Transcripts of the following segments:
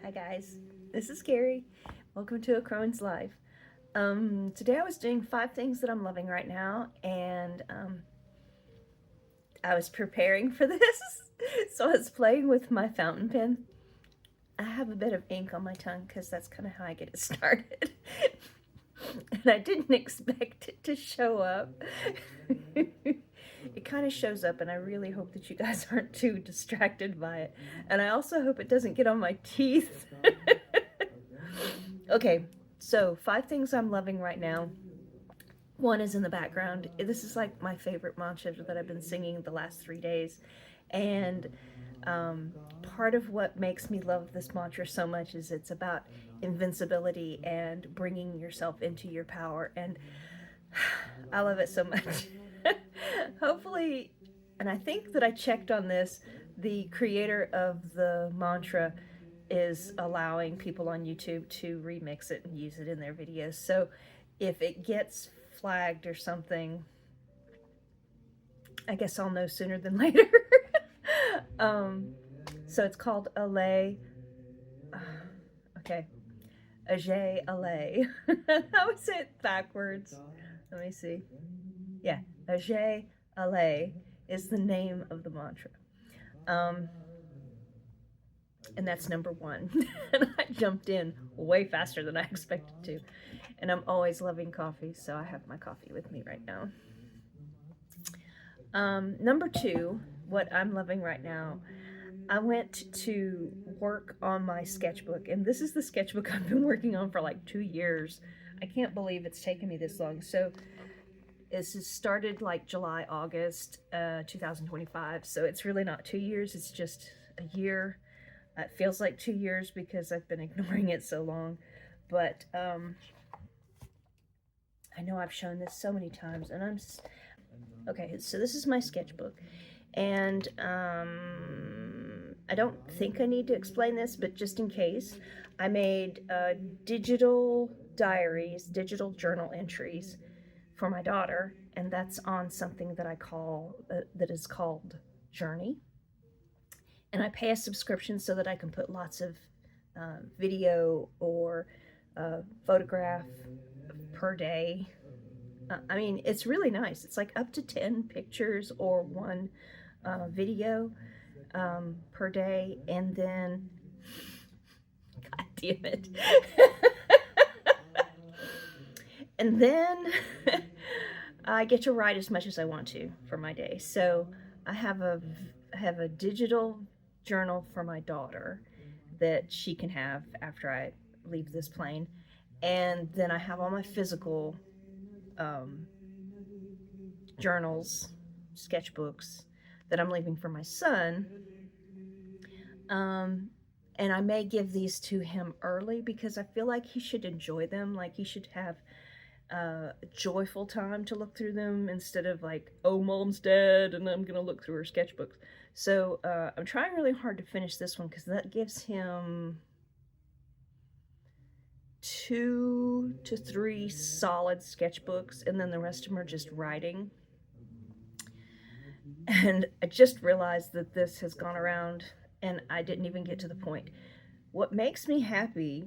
Hi guys, this is Carrie. Welcome to A Crone's Life. Today I was doing 5 things that I'm loving right now, and I was preparing for this, so I was playing with my fountain pen. I have a bit of ink on my tongue because that's kind of how I get it started. And I didn't expect it to show up. It kind of shows up, and I really hope that you guys aren't too distracted by it. And I also hope it doesn't get on my teeth. Okay, so 5 things I'm loving right now. One is in the background. This is like my favorite mantra that I've been singing the last 3 days. And part of what makes me love this mantra so much is it's about invincibility and bringing yourself into your power. And I love it so much. Hopefully, and I think that I checked on this, the creator of the mantra is allowing people on YouTube to remix it and use it in their videos. So if it gets flagged or something, I guess I'll know sooner than later. So it's called Allez. Okay. Ajay Allez. I would say it backwards. Let me see. Yeah, Ajay Allez is the name of the mantra. And that's number 1. And I jumped in way faster than I expected to. And I'm always loving coffee, so I have my coffee with me right now. Number 2, what I'm loving right now, I went to work on my sketchbook, and this is the sketchbook I've been working on for like 2 years. I can't believe it's taken me this long. So this has started like July, August, 2025. So it's really not 2 years, it's just a year. It feels like 2 years because I've been ignoring it so long. But I know I've shown this so many times, and okay, so this is my sketchbook. And I don't think I need to explain this, but just in case, I made digital diaries, digital journal entries for my daughter, and that's on something that I call, that is called Journey. And I pay a subscription so that I can put lots of video or photograph per day. I mean, it's really nice. It's like up to 10 pictures or 1 video per day. And then, God damn it. And then I get to write as much as I want to for my day. So I have a digital journal for my daughter that she can have after I leave this plane. And then I have all my physical journals, sketchbooks that I'm leaving for my son. And I may give these to him early because I feel like he should enjoy them. Like he should have a joyful time to look through them instead of like, oh, mom's dead and I'm gonna look through her sketchbooks. So I'm trying really hard to finish this one because that gives him 2 to 3 solid sketchbooks, and then the rest of them are just writing. And I just realized that this has gone around and I didn't even get to the point. What makes me happy,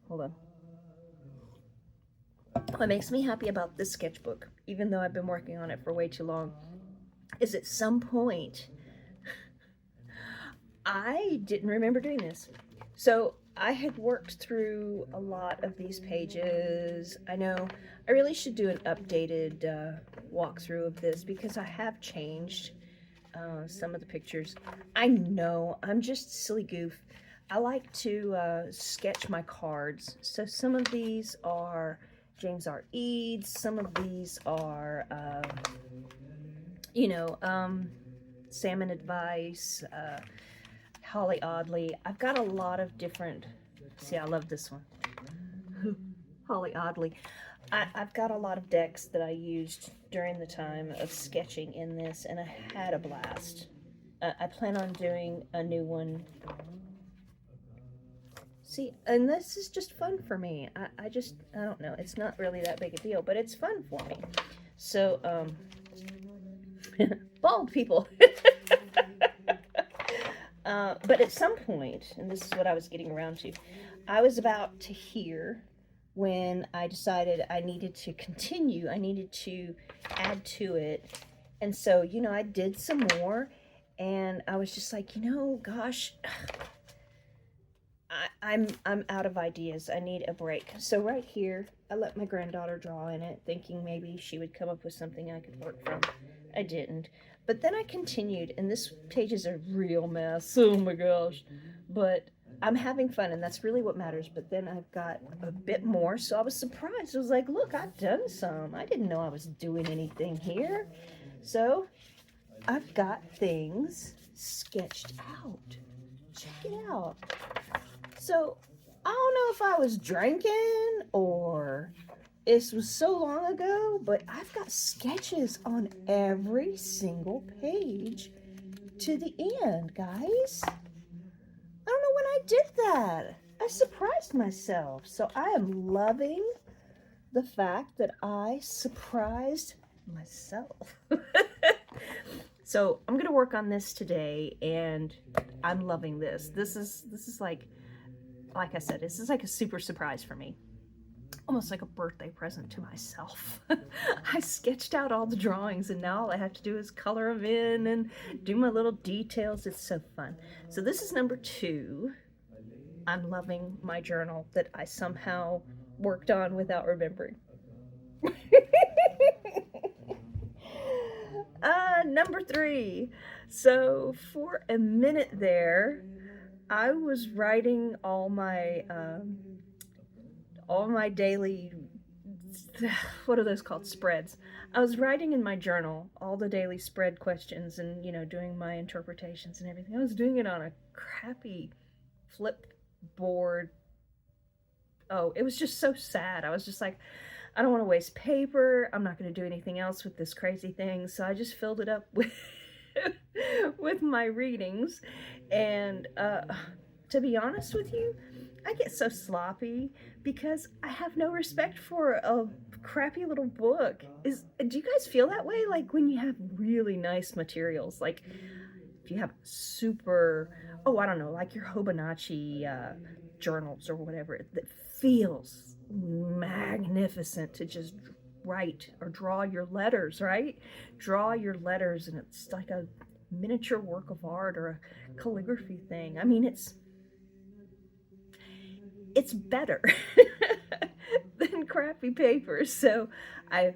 hold on. What makes me happy about this sketchbook, even though I've been working on it for way too long, is at some point, I didn't remember doing this. So I had worked through a lot of these pages. I know I really should do an updated walkthrough of this because I have changed some of the pictures. I know, I'm just silly goof. I like to sketch my cards. So some of these are James R. Eads, some of these are, Salmon Advice, Holly Audley. I've got a lot of different, see, I love this one. Holly Audley. I've got a lot of decks that I used during the time of sketching in this, and I had a blast. I plan on doing a new one. See, and this is just fun for me. I don't know. It's not really that big a deal, but it's fun for me. So, bald people. But at some point, and this is what I was getting around to, I was about to here when I decided I needed to continue. I needed to add to it. And so, I did some more, and I was just like, gosh, I'm out of ideas. I need a break. So right here, I let my granddaughter draw in it, thinking maybe she would come up with something I could work from. I didn't. But then I continued, and this page is a real mess. Oh my gosh. But I'm having fun, and that's really what matters. But then I've got a bit more, so I was surprised. I was like, look, I've done some. I didn't know I was doing anything here. So I've got things sketched out. Check it out. So I don't know if I was drinking or this was so long ago, but I've got sketches on every single page to the end, guys. I don't know when I did that. I surprised myself. So I am loving the fact that I surprised myself. So I'm gonna work on this today, and I'm loving this. This is like I said, this is like a super surprise for me. Almost like a birthday present to myself. I sketched out all the drawings, and now all I have to do is color them in and do my little details. It's so fun. So this is number 2. I'm loving my journal that I somehow worked on without remembering. Number 3. So for a minute there, I was writing all my daily, what are those called? Spreads. I was writing in my journal all the daily spread questions and, doing my interpretations and everything. I was doing it on a crappy flip board. Oh, it was just so sad. I was just like, I don't want to waste paper. I'm not going to do anything else with this crazy thing. So I just filled it up with with my readings. And to be honest with you, I get so sloppy because I have no respect for a crappy little book. Do you guys feel that way? Like when you have really nice materials, like if you have super, I don't know, like your Hobonichi journals or whatever, that feels magnificent to just write or draw your letters, right? Draw your letters, and it's like a miniature work of art or a calligraphy thing. I mean, it's better than crappy paper. So I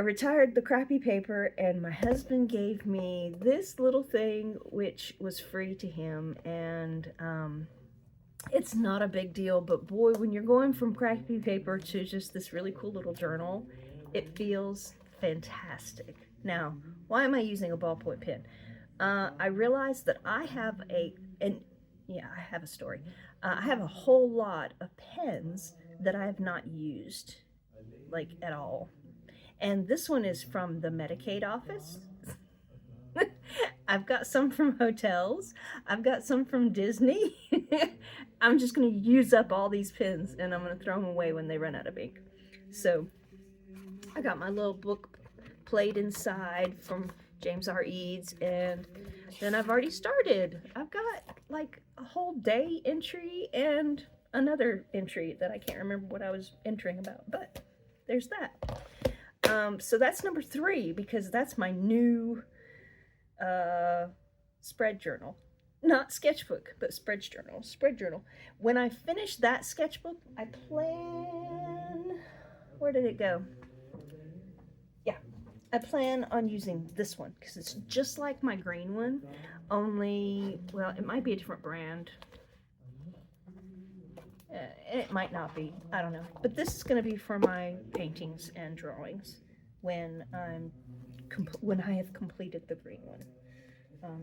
retired the crappy paper, and my husband gave me this little thing, which was free to him. And it's not a big deal, but boy, when you're going from crappy paper to just this really cool little journal, it feels fantastic. Now, why am I using a ballpoint pen? I realized that I have I have a story. I have a whole lot of pens that I have not used, like, at all. And this one is from the Medicaid office. I've got some from hotels. I've got some from Disney. I'm just going to use up all these pens, and I'm going to throw them away when they run out of ink. So I got my little book plate inside from James R. Eads, and then I've already started. I've got like a whole day entry and another entry that I can't remember what I was entering about, but there's that. So that's number 3, because that's my new spread journal. Not sketchbook, but spread journal. When I finish that sketchbook, I plan... Where did it go? Yeah, I plan on using this one, because it's just like my green one, only, well, it might be a different brand. It might not be. I don't know. But this is going to be for my paintings and drawings when I have completed the green one,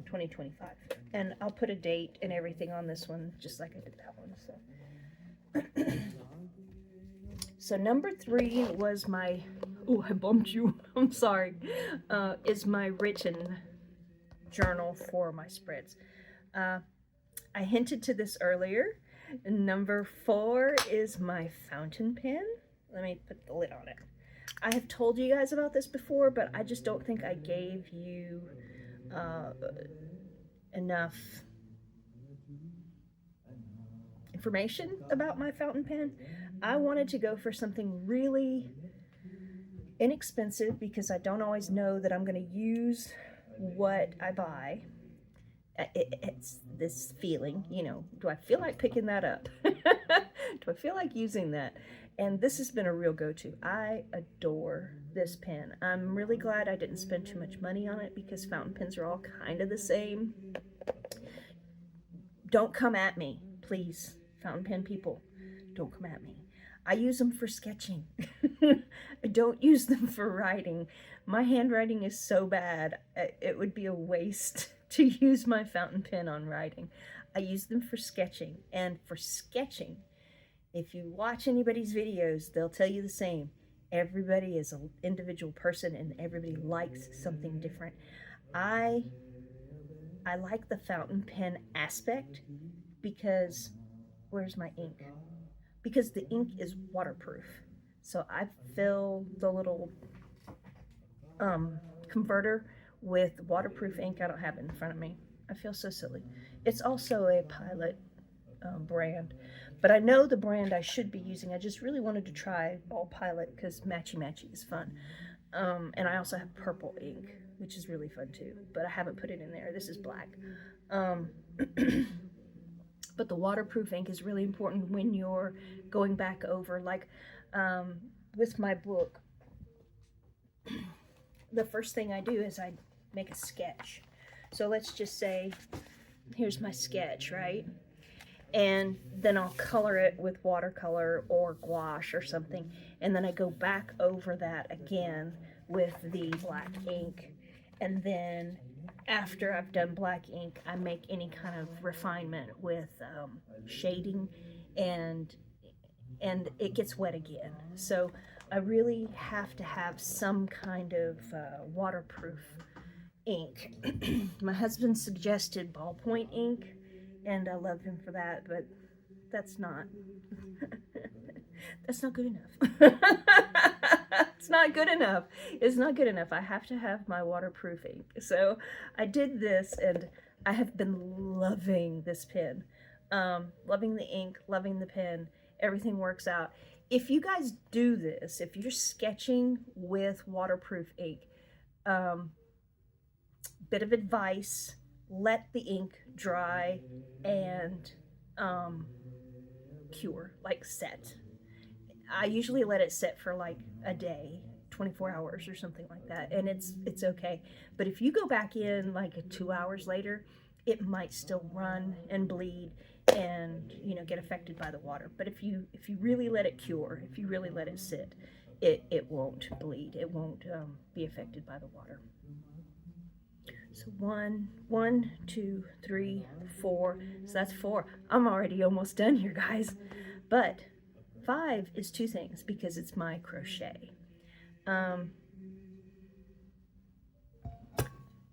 2025. And I'll put a date and everything on this one, just like I did that one. So number 3 was my, I bumped you, I'm sorry, is my written journal for my spreads. I hinted to this earlier. Number 4 is my fountain pen. Let me put the lid on it. I have told you guys about this before, but I just don't think I gave you enough information about my fountain pen, I wanted to go for something really inexpensive because I don't always know that I'm going to use what I buy. It's this feeling, do I feel like picking that up? Do I feel like using that? And this has been a real go-to. I adore this pen. I'm really glad I didn't spend too much money on it because fountain pens are all kind of the same. Don't come at me, please, fountain pen people. Don't come at me. I use them for sketching. I don't use them for writing. My handwriting is so bad, it would be a waste to use my fountain pen on writing. I use them for sketching, and for sketching, if you watch anybody's videos, they'll tell you the same. Everybody is an individual person and everybody likes something different. I like the fountain pen aspect because, where's my ink? Because the ink is waterproof. So I fill the little converter with waterproof ink. I don't have it in front of me. I feel so silly. It's also a Pilot brand, but I know the brand I should be using. I just really wanted to try all Pilot because matchy is fun. And I also have purple ink, which is really fun too, but I haven't put it in there. This is black. But the waterproof ink is really important when you're going back over, like with my book. The first thing I do is I make a sketch. So let's just say, here's my sketch, right? And then I'll color it with watercolor or gouache or something. And then I go back over that again with the black ink. And then after I've done black ink, I make any kind of refinement with shading, and it gets wet again. So I really have to have some kind of waterproof ink. My husband suggested ballpoint ink, and I love him for that, but that's not that's not good enough. It's not good enough. It's not good enough. I have to have my waterproof ink. So I did this, and I have been loving this pen. Loving the ink, loving the pen. Everything works out. If you guys do this, if you're sketching with waterproof ink, bit of advice, let the ink dry and cure, like set. I usually let it sit for like a day, 24 hours or something like that, and it's okay. But if you go back in like 2 hours later, it might still run and bleed and get affected by the water. But if you really let it cure, if you really let it sit, it won't bleed. It won't be affected by the water. So 1, 2, 3, 4. So that's 4. I'm already almost done here, guys. But 5 is 2 things because it's my crochet. I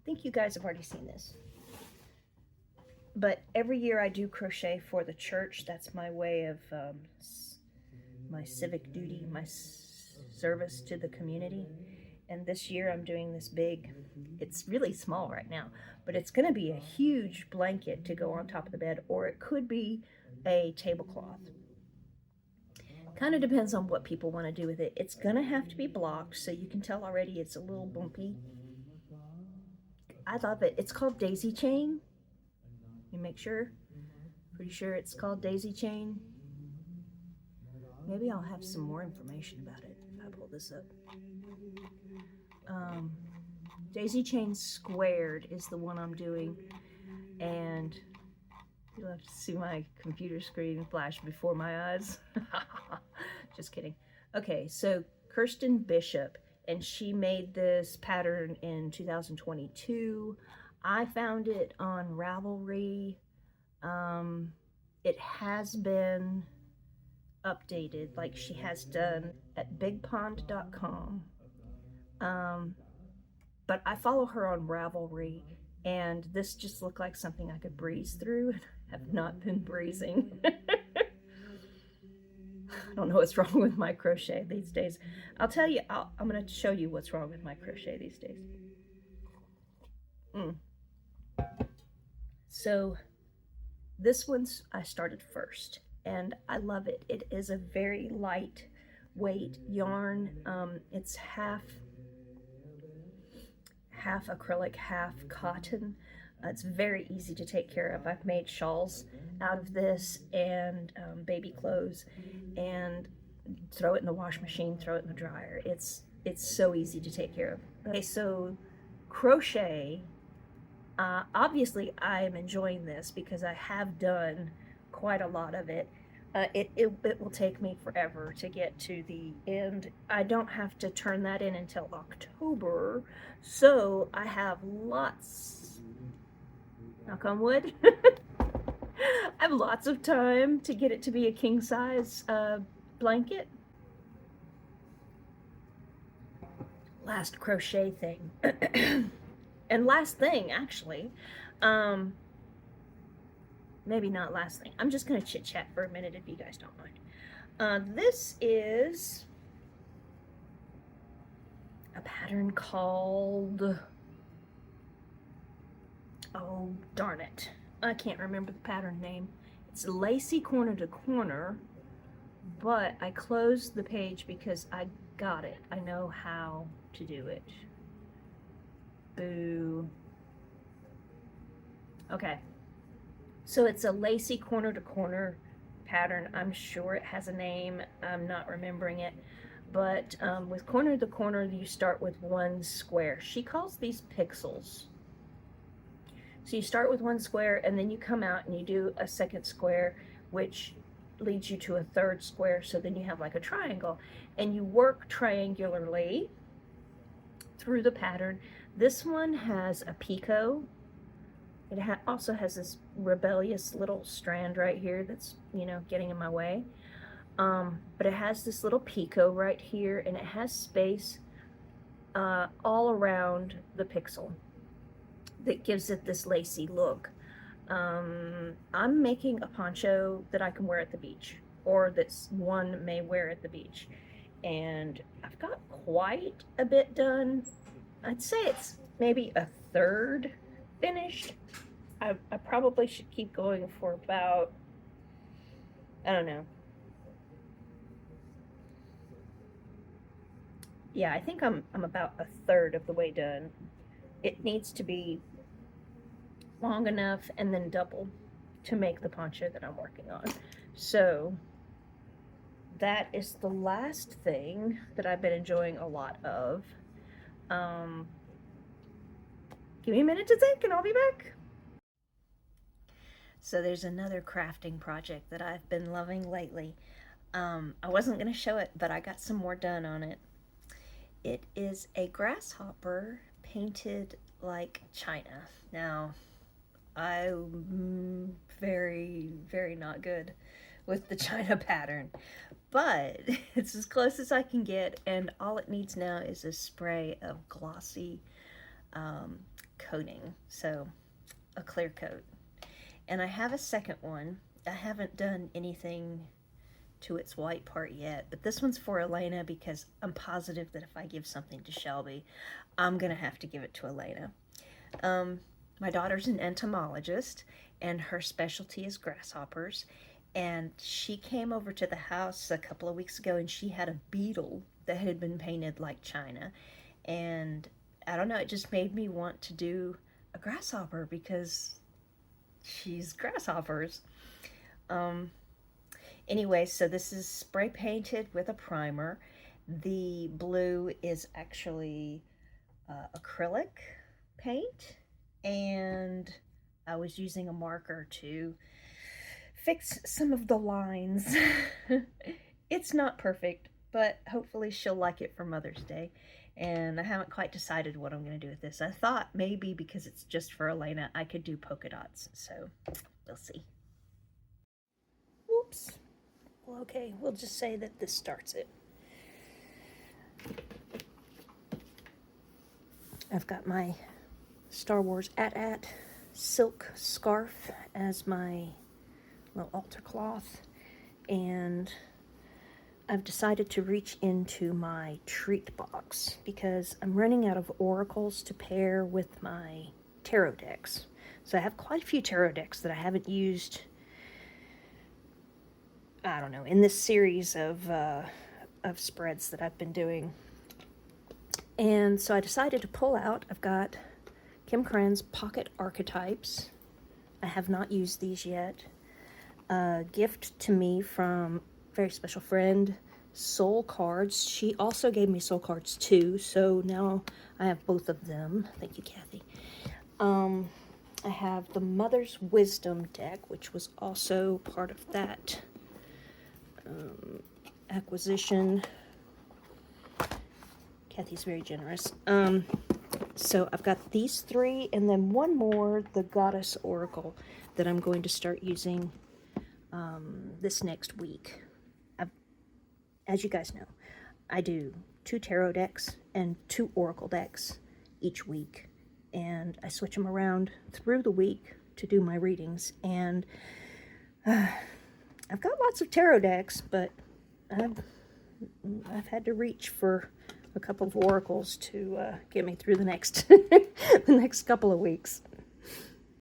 think you guys have already seen this. But every year I do crochet for the church. That's my way of my civic duty, my service to the community. And this year I'm doing this big, it's really small right now, but it's going to be a huge blanket to go on top of the bed, or it could be a tablecloth. Kind of depends on what people want to do with it. It's going to have to be blocked, so you can tell already it's a little bumpy. I love it. It's called daisy chain. You make sure. Pretty sure it's called daisy chain. Maybe I'll have some more information about it if I pull this up. Daisy chain squared is the one I'm doing, and you'll have to see my computer screen flash before my eyes. Just kidding. Okay, so Kirsten Bishop, and she made this pattern in 2022. I found it on Ravelry. It has been updated, like she has done at bigpond.com. But I follow her on Ravelry, and this just looked like something I could breeze through, and have not been breezing. I don't know what's wrong with my crochet these days. I'll tell you, I'm going to show you what's wrong with my crochet these days. So this one's, I started first, and I love it. It is a very lightweight yarn. It's half acrylic, half cotton. It's very easy to take care of. I've made shawls out of this, and baby clothes, and throw it in the wash machine, throw it in the dryer. It's so easy to take care of. Okay, so crochet, obviously I'm enjoying this because I have done quite a lot of it. It will take me forever to get to the end. I don't have to turn that in until October, so I have lots, knock on wood, I have lots of time to get it to be a king size blanket. Last crochet thing, and last thing actually, maybe not last thing. I'm just gonna chit chat for a minute if you guys don't mind. This is a pattern called, oh darn it, I can't remember the pattern name. It's lacy corner to corner, but I closed the page because I got it. I know how to do it. Boo. Okay. So it's a lacy corner to corner pattern. I'm sure it has a name. I'm not remembering it. But with corner to corner, you start with one square. She calls these pixels. So you start with one square, and then you come out and you do a second square, which leads you to a third square. So then you have like a triangle, and you work triangularly through the pattern. This one has a picot. It also has this rebellious little strand right here that's, you know, getting in my way. But it has this little picot right here, and it has space all around the pixel that gives it this lacy look. I'm making a poncho that I can wear at the beach, or that one may wear at the beach. And I've got quite a bit done. I'd say it's maybe a third finished. I probably should keep going for about, I don't know. Yeah, I think I'm about a third of the way done. It needs to be long enough and then double to make the poncho that I'm working on. So that is the last thing that I've been enjoying a lot of. Give me a minute to think and I'll be back. So there's another crafting project that I've been loving lately. I wasn't going to show it, but I got some more done on it. It is a grasshopper painted like China. Now, I'm very, very not good with the China pattern, but it's as close as I can get, and all it needs now is a spray of glossy coating, so a clear coat. And I have a second one. I haven't done anything to its white part yet, but this one's for Elena because I'm positive that if I give something to Shelby, I'm gonna have to give it to Elena. My daughter's an entomologist, and her specialty is grasshoppers, and she came over to the house a couple of weeks ago, and she had a beetle that had been painted like China, and I don't know, it just made me want to do a grasshopper because she's grasshoppers. Anyway, so this is spray painted with a primer. The blue is actually acrylic paint, and I was using a marker to fix some of the lines. It's not perfect, but hopefully she'll like it for Mother's Day. And I haven't quite decided what I'm going to do with this. I thought maybe because it's just for Elena, I could do polka dots. So we'll see. Whoops. Well, okay, we'll just say that this starts it. I've got my Star Wars AT-AT silk scarf as my little altar cloth, and I've decided to reach into my treat box because I'm running out of oracles to pair with my tarot decks. So I have quite a few tarot decks that I haven't used I don't know, in this series of spreads that I've been doing. And so I decided to pull out. I've got Kim Kranz Pocket Archetypes. I have not used these yet. A gift to me from a very special friend, Soul Cards. She also gave me Soul Cards too, so now I have both of them. Thank you, Kathy. I have the Mother's Wisdom deck, which was also part of that acquisition. Kathy's very generous. So I've got these three, and then one more, the Goddess Oracle, that I'm going to start using this next week. As you guys know, I do 2 tarot decks and 2 oracle decks each week, and I switch them around through the week to do my readings. And I've got lots of tarot decks, but I've had to reach for a couple of oracles to get me through the next the next couple of weeks.